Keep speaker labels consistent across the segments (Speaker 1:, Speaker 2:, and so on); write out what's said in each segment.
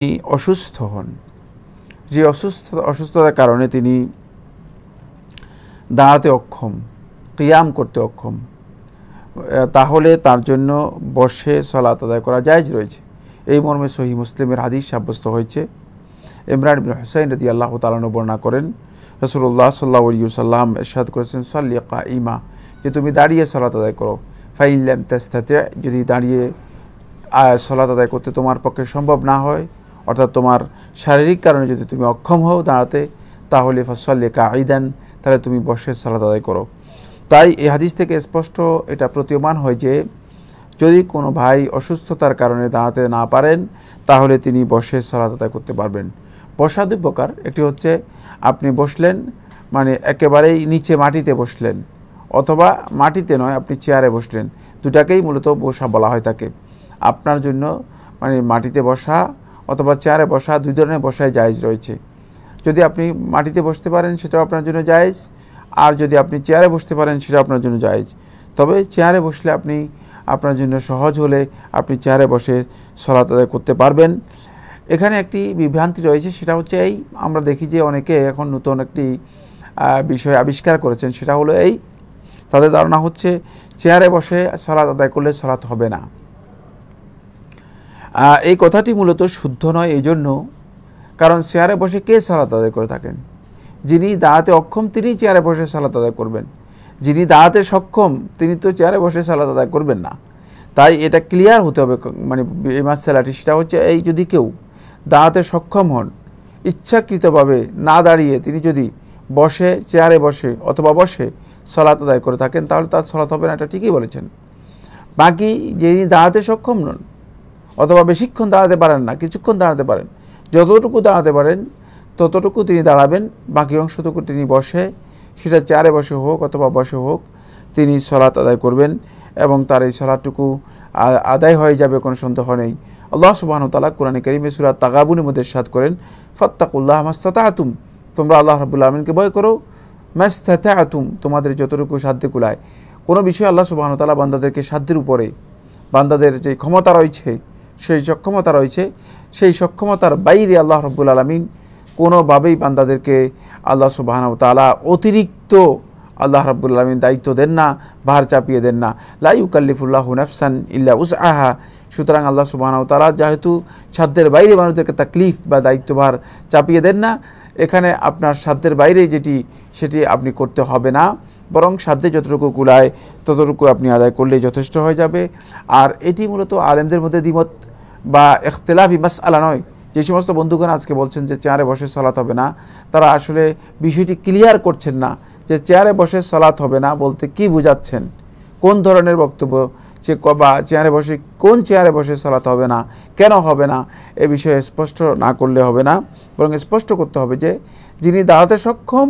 Speaker 1: তিনি অসুস্থ হন, যে অসুস্থতার কারণে তিনি দাঁড়াতে অক্ষম, কিয়াম করতে অক্ষম, তাহলে তার জন্য বসে সালাত আদায় করা জায়েজ রয়েছে। এই মর্মে সহিহ মুসলিমের হাদিস সাব্যস্ত হয়েছে। ইমরান ইবনে হুসাইন রাদিয়াল্লাহু তাআলা বর্ণনা করেন, রাসূলুল্লাহ সাল্লাল্লাহু আলাইহি ওয়াসাল্লাম ইরশাদ করেছেন, সাল্লি কাইমা, যে তুমি দাঁড়িয়ে সালাত আদায় করো। ফাইন লাম তাস্তাতি, যদি দাঁড়িয়ে সালাত আদায় করতে তোমার পক্ষে সম্ভব না হয়, অর্থাৎ তোমার শারীরিক কারণে যদি তুমি অক্ষম হও দাঁড়াতে, তাহলে ফাসাল্লি কাঈদান, তাহলে তুমি বসে সালাত আদায় করো। তাই এই হাদিস থেকে স্পষ্ট এটা প্রতীয়মান হয় যে যদি কোনো ভাই অসুস্থতার কারণে দাঁড়াতে না পারেন, তাহলে তিনি বসে সালাত আদায় করতে পারবেন। বসা দুই প্রকার, একটি হচ্ছে আপনি বসলেন মানে একেবারেই নিচে মাটিতে বসলেন, অথবা মাটিতে নয় আপনি চেয়ারে বসলেন, দুটাকেই মূলত বসা বলা হয় থাকে। আপনার জন্য মানে মাটিতে বসা অথবা চেয়ারে বসা, দুই ধরনের বসায় জায়েজ রয়েছে। যদি আপনি মাটিতে বসতে পারেন সেটাও আপনার জন্য জায়েজ, আর যদি আপনি চেয়ারে বসতে পারেন সেটাও আপনার জন্য জায়েজ। তবে চেয়ারে বসলে আপনার জন্য সহজ হলে আপনি চেয়ারে বসে সালাত আদায় করতে পারবেন। এখানে একটি বিভ্রান্তি রয়েছে, সেটা হচ্ছে এই, আমরা দেখি যে অনেকে এখন নতুন একটি বিষয় আবিষ্কার করেছেন, সেটা হলো এই, তাদের ধারণা হচ্ছে চেয়ারে বসে সালাত আদায় করলে সালাত হবে না। এই কথাটি মূলত শুদ্ধ নয়, এই জন্য কারণ চেয়ারে বসে কে সালাত আদায় করে থাকেন? যিনি দাঁড়াতে অক্ষম তিনি চেয়ারে বসে সালাত আদায় করবেন, যিনি দাঁড়াতে সক্ষম তিনি তো চেয়ারে বসে সালাত আদায় করবেন না। তাই এটা ক্লিয়ার হতে হবে, মানে এই মাসআলাটি, সেটা হচ্ছে এই, যদি কেউ দাঁড়াতে সক্ষম হন, ইচ্ছাকৃতভাবে না দাঁড়িয়ে তিনি যদি বসে চেয়ারে বসে অথবা বসে সালাত আদায় করে থাকেন, তাহলে তার সালাত হবে না, এটা ঠিকই বলেছেন। বাকি যিনি দাঁড়াতে সক্ষম নন অথবা বেশিক্ষণ দাঁড়াতে পারেন না, কিছুক্ষণ দাঁড়াতে পারেন, যতটুকু দাঁড়াতে পারেন ততটুকু তিনি দাঁড়াবেন, বাকি অংশটুকু তিনি বসে, সেটা চেয়ারে বসে হোক অথবা বসে হোক, তিনি সালাত আদায় করবেন এবং তার এই সালাতটুকু আদায় হয়ে যাবে, কোনো সন্দেহ নেই। আল্লাহ সুবহানাহু ওয়া তাআলা কোরআনে কারীমে সূরা তাগাবুনের মধ্যে ইরশাদ করেন, ফাত্তাকুল্লাহ মাসতাতাতুম, তোমরা আল্লাহ রাব্বুল আলামিনকে ভয় করো, মাসতাতাতুম, তোমাদের যতটুকু সাধ্যে কুলায়। কোনো বিষয়ে আল্লাহ সুবহানাহু ওয়া তাআলা বান্দাদেরকে সাধ্যের উপরে, বান্দাদের যে ক্ষমতা রয়েছে, সেই সক্ষমতা রয়েছে, সেই সক্ষমতার বাইরে আল্লাহ রাব্বুল আলামিন কোনোভাবেই বান্দাদেরকে আল্লাহ সুবহানাহু ওয়া তাআলা অতিরিক্ত আল্লাহ রাব্বুল আলামিন দায়িত্ব দেন না, ভার চাপিয়ে দেন না। লা ইউকাল্লিফুল্লাহু নাফসান ইল্লা উসআহা। সুতরাং আল্লাহ সুবহানাহু ওয়া তাআলা যেহেতু সাধ্যের বাইরে মানুষদেরকে তাকলিফ বা দায়িত্বভার চাপিয়ে দেন না, এখানে আপনার সাধ্যের বাইরে সেটি আপনি করতে হবে না, বরং সাধ্যে যতটুকু কুলায় ততটুকু আপনি আদায় করলে যথেষ্ট হয়ে যাবে। আর এটি মূলত আলেমদের মধ্যে দ্বিমত বা ইখতিলাফি মাসআলা নয়। যে সমস্ত বন্ধুগণ আজকে বলছেন যে চেয়ারে বসে সালাত হবে না, তারা আসলে বিষয়টি ক্লিয়ার করছেন না যে চেয়ারে বসে সালাত হবে না বলতে কি বোঝাচ্ছেন, কোন ধরনের বক্তব্য, যে বা চেয়ারে বসে, কোন চেয়ারে বসে সালাত হবে না, কেন হবে না, এ বিষয়ে স্পষ্ট না করলে হবে না, বরং স্পষ্ট করতে হবে যে যিনি দাঁড়াতে সক্ষম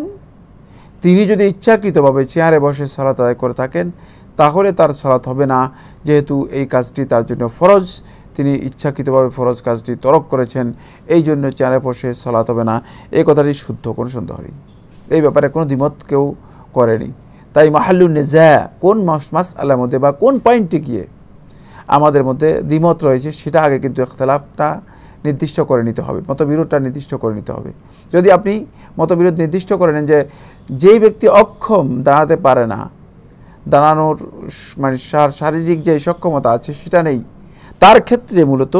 Speaker 1: তিনি যদি ইচ্ছাকৃতভাবে চেয়ারে বসে সালাত আদায় করে থাকেন, তাহলে তার সালাত হবে না, যেহেতু এই কাজটি তার জন্য ফরজ, তিনি ইচ্ছাকৃতভাবে ফরজ কাজটি তরক করেছেন, এই জন্য চেয়ারে বসে সালাত হবে না। এই কথাটি শুদ্ধ, কোনো সন্দেহ নেই, এই ব্যাপারে কোনো দ্বিমত কেউ করেনি। তাই মাহাল্লুন নিজা, কোন মাসআলার মধ্যে বা কোন পয়েন্টে গিয়ে আমাদের মধ্যে দ্বিমত রয়েছে, সেটা আগে কিন্তু ইখতিলাফটা নির্দিষ্ট করে নিতে হবে, মতবিরোধটা নির্দিষ্ট করে নিতে হবে। যদি আপনি মতবিরোধ নির্দিষ্ট করে নেন যে যেই ব্যক্তি অক্ষম, দাঁড়াতে পারে না, দাঁড়ানোর মানে শারীরিক যে সক্ষমতা আছে সেটা নেই, তার ক্ষেত্রে মূলত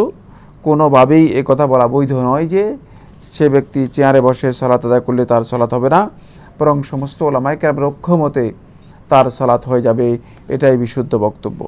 Speaker 1: কোনোভাবেই এ কথা বলা বৈধ নয় যে সে ব্যক্তি চেয়ারে বসে সালাত আদায় করলে তার সালাত হবে না, বরং সমস্ত উলামায়ে কেরামের ঐক্যমতে তার সালাত হয়ে যাবে, এটাই বিশুদ্ধ বক্তব্য।